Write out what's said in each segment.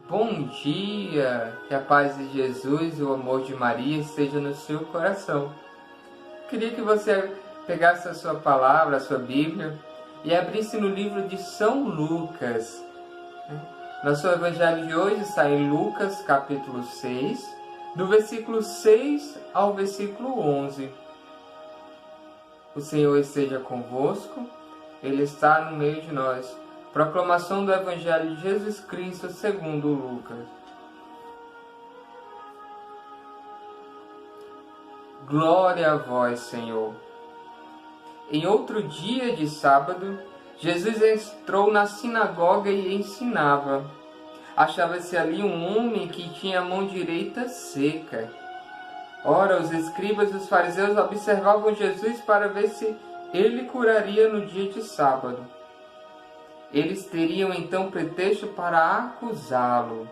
Bom dia, que a paz de Jesus e o amor de Maria esteja no seu coração. Queria que você pegasse a sua palavra, a sua Bíblia, e abrisse no livro de São Lucas. Nosso evangelho de hoje está em Lucas, capítulo 6, do versículo 6 ao versículo 11. O Senhor esteja convosco, Ele está no meio de nós. Proclamação do Evangelho de Jesus Cristo segundo Lucas. Glória a vós, Senhor. Em outro dia de sábado, Jesus entrou na sinagoga e ensinava. Achava-se ali um homem que tinha a mão direita seca. Ora, os escribas e os fariseus observavam Jesus para ver se ele curaria no dia de sábado. Eles teriam então pretexto para acusá-lo.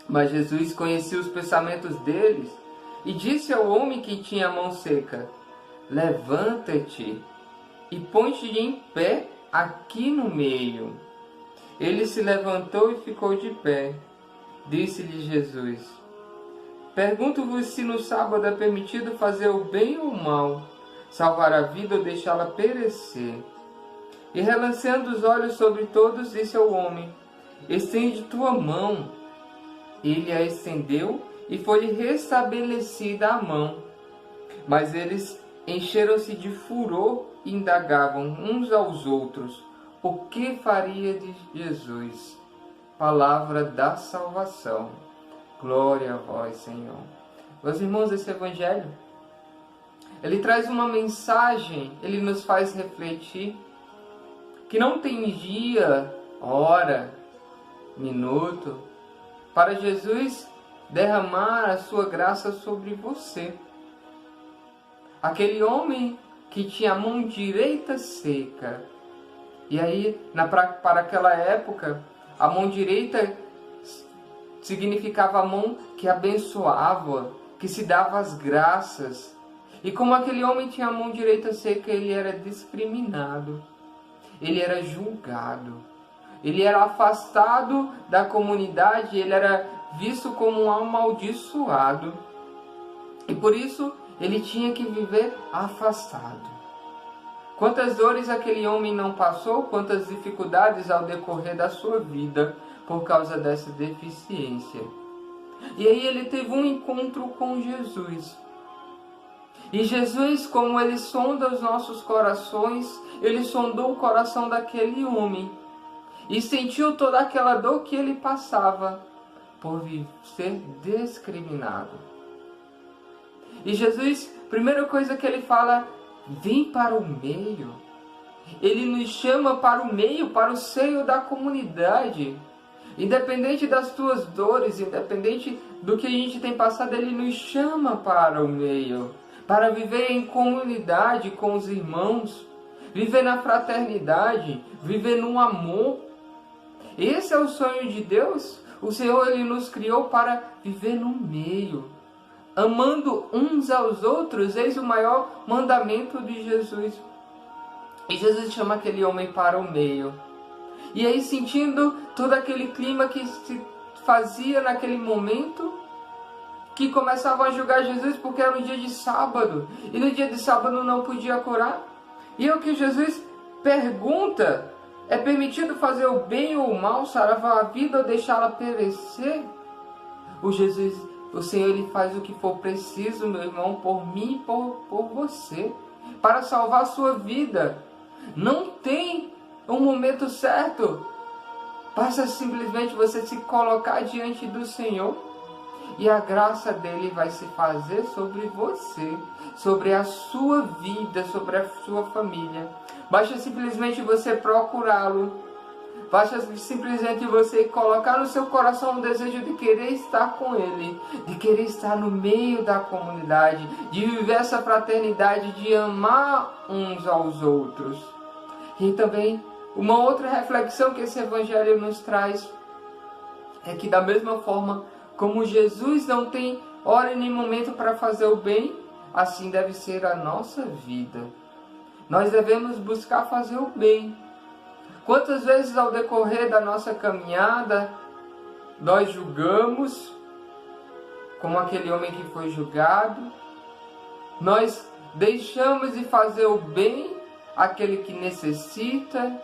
Mas Jesus conhecia os pensamentos deles e disse ao homem que tinha a mão seca: levanta-te e põe-te em pé aqui no meio. Ele se levantou e ficou de pé. Disse-lhe Jesus: pergunto-vos se no sábado é permitido fazer o bem ou o mal, salvar a vida ou deixá-la perecer. E relanceando os olhos sobre todos, disse ao homem: estende tua mão. Ele a estendeu e foi-lhe restabelecida a mão. Mas eles encheram-se de furor e indagavam uns aos outros o que faria de Jesus. Palavra da salvação. Glória a vós, Senhor. Meus irmãos, esse evangelho, ele traz uma mensagem, ele nos faz refletir que não tem dia, hora, minuto para Jesus derramar a sua graça sobre você. Aquele homem que tinha a mão direita seca. E aí, para aquela época, a mão direita significava a mão que abençoava, que se dava as graças. E como aquele homem tinha a mão direita seca, ele era discriminado. Ele era julgado, ele era afastado da comunidade, ele era visto como um amaldiçoado. E por isso ele tinha que viver afastado. Quantas dores aquele homem não passou, quantas dificuldades ao decorrer da sua vida por causa dessa deficiência. E aí ele teve um encontro com Jesus. E Jesus, como ele sonda os nossos corações, ele sondou o coração daquele homem e sentiu toda aquela dor que ele passava por ser discriminado. E Jesus, primeira coisa que ele fala: vem para o meio. Ele nos chama para o meio, para o seio da comunidade. Independente das tuas dores, independente do que a gente tem passado, ele nos chama para o meio. Para viver em comunidade com os irmãos, viver na fraternidade, viver no amor. Esse é o sonho de Deus. O Senhor, ele nos criou para viver no meio, amando uns aos outros. Eis o maior mandamento de Jesus. E Jesus chama aquele homem para o meio. E aí, sentindo todo aquele clima que se fazia naquele momento, que começavam a julgar Jesus porque era um dia de sábado. E no dia de sábado não podia curar. E o que Jesus pergunta: é permitido fazer o bem ou o mal, salvar a vida ou deixá-la perecer? O Senhor, ele faz o que for preciso, meu irmão, por mim e por você, para salvar a sua vida. Não tem um momento certo. Basta simplesmente você se colocar diante do Senhor. E a graça dele vai se fazer sobre você, sobre a sua vida, sobre a sua família. Basta simplesmente você procurá-lo. Basta simplesmente você colocar no seu coração o desejo de querer estar com ele, de querer estar no meio da comunidade, de viver essa fraternidade, de amar uns aos outros. E também, uma outra reflexão que esse evangelho nos traz é que, da mesma forma como Jesus não tem hora e nem momento para fazer o bem, assim deve ser a nossa vida. Nós devemos buscar fazer o bem. Quantas vezes ao decorrer da nossa caminhada, nós julgamos, como aquele homem que foi julgado. Nós deixamos de fazer o bem àquele que necessita,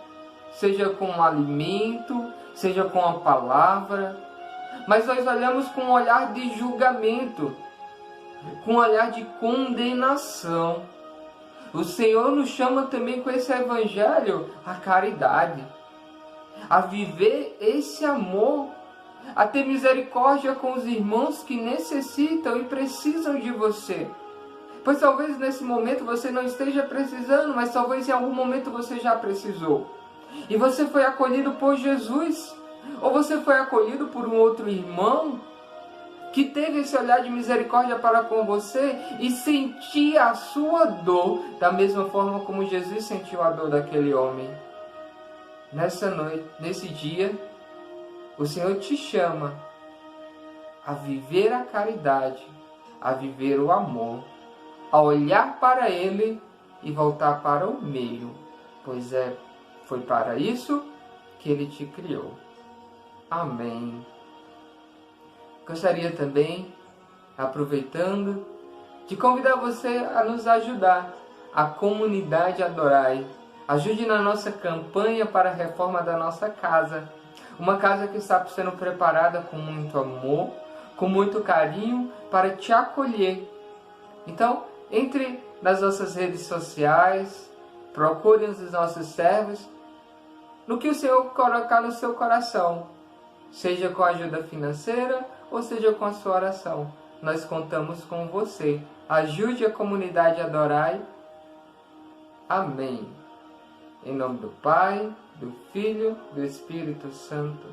seja com um alimento, seja com a palavra. Mas nós olhamos com um olhar de julgamento, com um olhar de condenação. O Senhor nos chama também com esse evangelho à caridade, a viver esse amor, a ter misericórdia com os irmãos que necessitam e precisam de você. Pois talvez nesse momento você não esteja precisando, mas talvez em algum momento você já precisou. E você foi acolhido por Jesus, ou você foi acolhido por um outro irmão que teve esse olhar de misericórdia para com você e sentia a sua dor da mesma forma como Jesus sentiu a dor daquele homem. Nessa noite, nesse dia, o Senhor te chama a viver a caridade, a viver o amor, a olhar para Ele e voltar para o meio, pois foi para isso que Ele te criou. Amém. Gostaria também, aproveitando, de convidar você a nos ajudar, a comunidade Adorai. Ajude na nossa campanha para a reforma da nossa casa. Uma casa que está sendo preparada com muito amor, com muito carinho, para te acolher. Então, entre nas nossas redes sociais, procure os nossos servos, no que o Senhor colocar no seu coração, seja com a ajuda financeira ou seja com a sua oração. Nós contamos com você. Ajude a comunidade Adorai. Amém. Em nome do Pai, do Filho, do Espírito Santo.